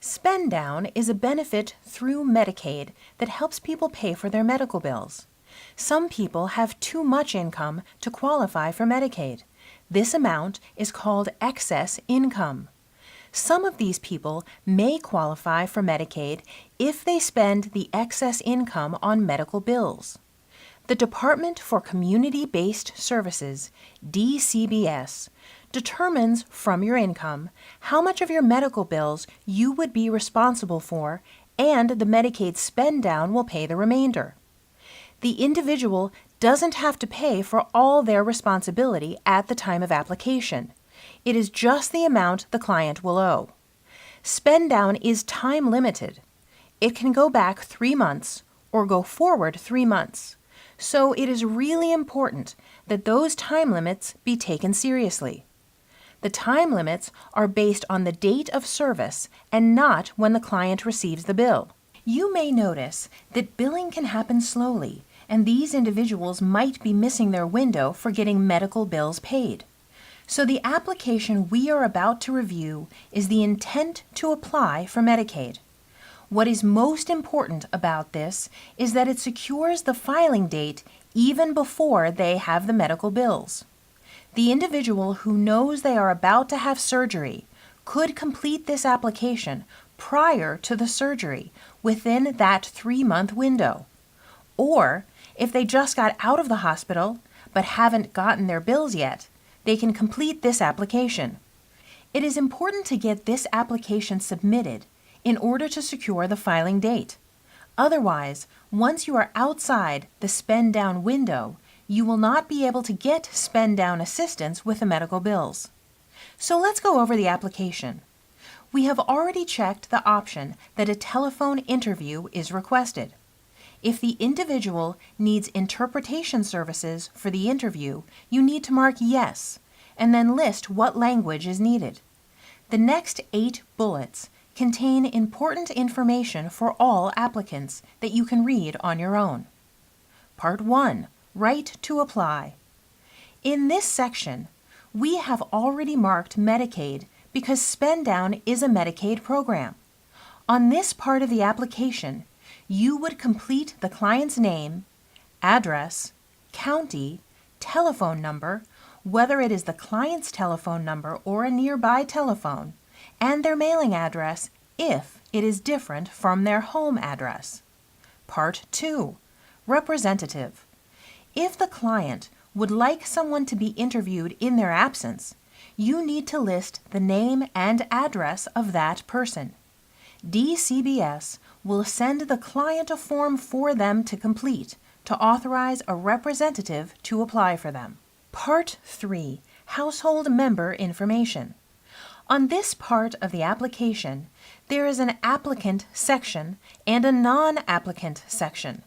Spend Down is a benefit through Medicaid that helps people pay for their medical bills. Some people have too much income to qualify for Medicaid. This amount is called excess income. Some of these people may qualify for Medicaid if they spend the excess income on medical bills. The Department for Community-Based Services, DCBS, determines from your income how much of your medical bills you would be responsible for, and the Medicaid Spend Down will pay the remainder. The individual doesn't have to pay for all their responsibility at the time of application. It is just the amount the client will owe. Spend Down is time limited. It can go back 3 months or go forward 3 months. So it is really important that those time limits be taken seriously. The time limits are based on the date of service and not when the client receives the bill. You may notice that billing can happen slowly, and these individuals might be missing their window for getting medical bills paid. So the application we are about to review is the intent to apply for Medicaid. What is most important about this is that it secures the filing date even before they have the medical bills. The individual who knows they are about to have surgery could complete this application prior to the surgery within that 3-month window. Or, if they just got out of the hospital but haven't gotten their bills yet, they can complete this application. It is important to get this application submitted in order to secure the filing date. Otherwise, once you are outside the Spend Down window, you will not be able to get Spend Down assistance with the medical bills. So let's go over the application. We have already checked the option that a telephone interview is requested. If the individual needs interpretation services for the interview, you need to mark yes, and then list what language is needed. The next 8 bullets contain important information for all applicants that you can read on your own. Part 1. Right to apply. In this section, we have already marked Medicaid because Spend Down is a Medicaid program. On this part of the application, you would complete the client's name, address, county, telephone number, whether it is the client's telephone number or a nearby telephone, and their mailing address if it is different from their home address. Part 2. Representative. If the client would like someone to be interviewed in their absence, you need to list the name and address of that person. DCBS will send the client a form for them to complete to authorize a representative to apply for them. Part 3. Household member information. On this part of the application, there is an applicant section and a non-applicant section.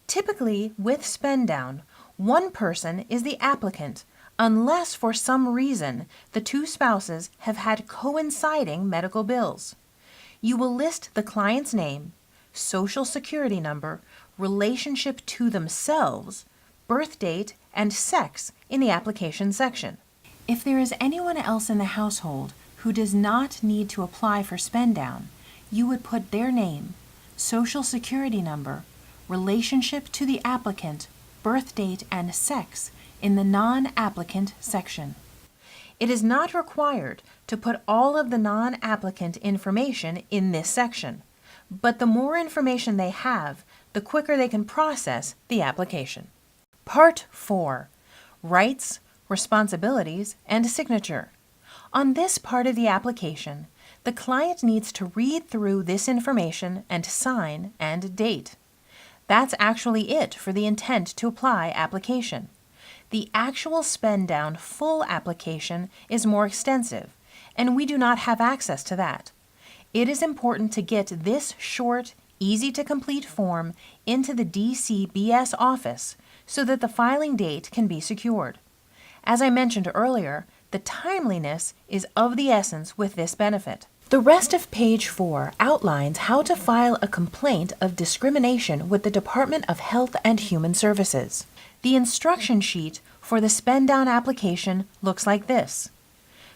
Typically, with Spend Down, one person is the applicant unless for some reason the 2 spouses have had coinciding medical bills. You will list the client's name, social security number, relationship to themselves, birth date, and sex in the application section. If there is anyone else in the household who does not need to apply for Spend Down, you would put their name, social security number, relationship to the applicant, birth date, and sex in the non-applicant section. It is not required to put all of the non-applicant information in this section, but the more information they have, the quicker they can process the application. Part 4. Rights, responsibilities, and signature. On this part of the application, the client needs to read through this information and sign and date. That's actually it for the intent to apply application. The actual Spend Down full application is more extensive, and we do not have access to that. It is important to get this short, easy-to-complete form into the DCBS office so that the filing date can be secured. As I mentioned earlier, the timeliness is of the essence with this benefit. The rest of page 4 outlines how to file a complaint of discrimination with the Department of Health and Human Services. The instruction sheet for the Spend Down application looks like this.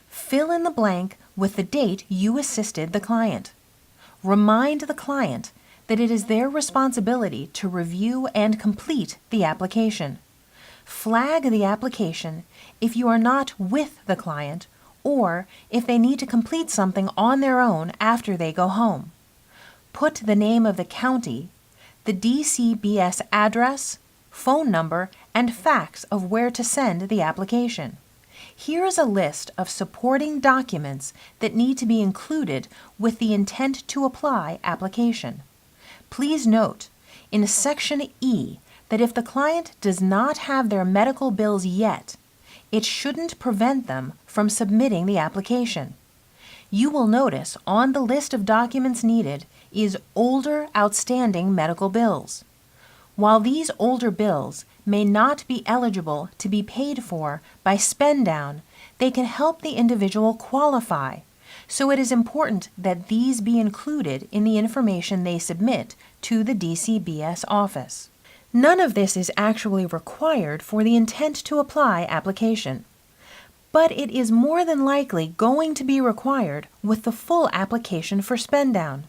Fill in the blank with the date you assisted the client. Remind the client that it is their responsibility to review and complete the application. Flag the application if you are not with the client or if they need to complete something on their own after they go home. Put the name of the county, the DCBS address, phone number, and fax of where to send the application. Here is a list of supporting documents that need to be included with the intent to apply application. Please note, in Section E, that if the client does not have their medical bills yet, it shouldn't prevent them from submitting the application. You will notice on the list of documents needed is older outstanding medical bills. While these older bills may not be eligible to be paid for by Spend Down, they can help the individual qualify, so it is important that these be included in the information they submit to the DCBS office. None of this is actually required for the intent to apply application, but it is more than likely going to be required with the full application for Spend Down.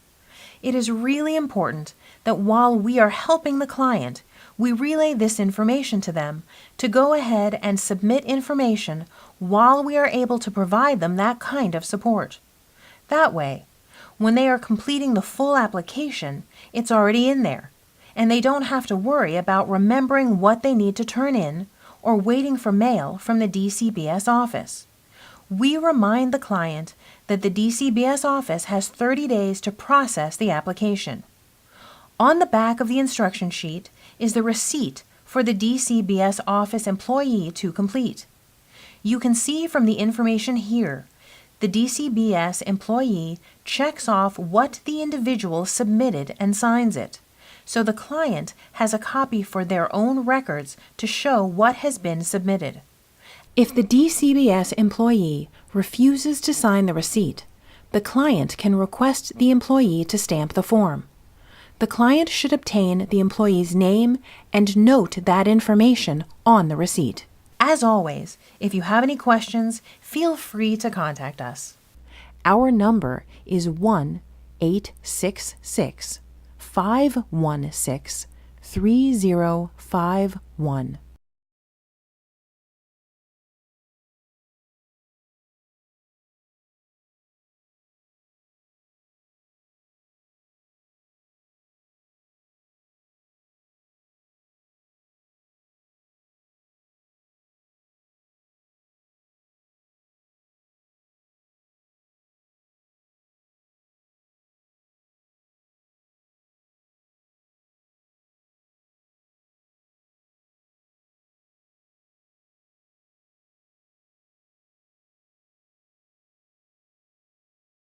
It is really important that while we are helping the client, we relay this information to them to go ahead and submit information while we are able to provide them that kind of support. That way, when they are completing the full application, it's already in there, and they don't have to worry about remembering what they need to turn in or waiting for mail from the DCBS office. We remind the client that the DCBS office has 30 days to process the application. On the back of the instruction sheet is the receipt for the DCBS office employee to complete. You can see from the information here, the DCBS employee checks off what the individual submitted and signs it, so the client has a copy for their own records to show what has been submitted. If the DCBS employee refuses to sign the receipt, the client can request the employee to stamp the form. The client should obtain the employee's name and note that information on the receipt. As always, if you have any questions, feel free to contact us. Our number is 1-866-516-3051.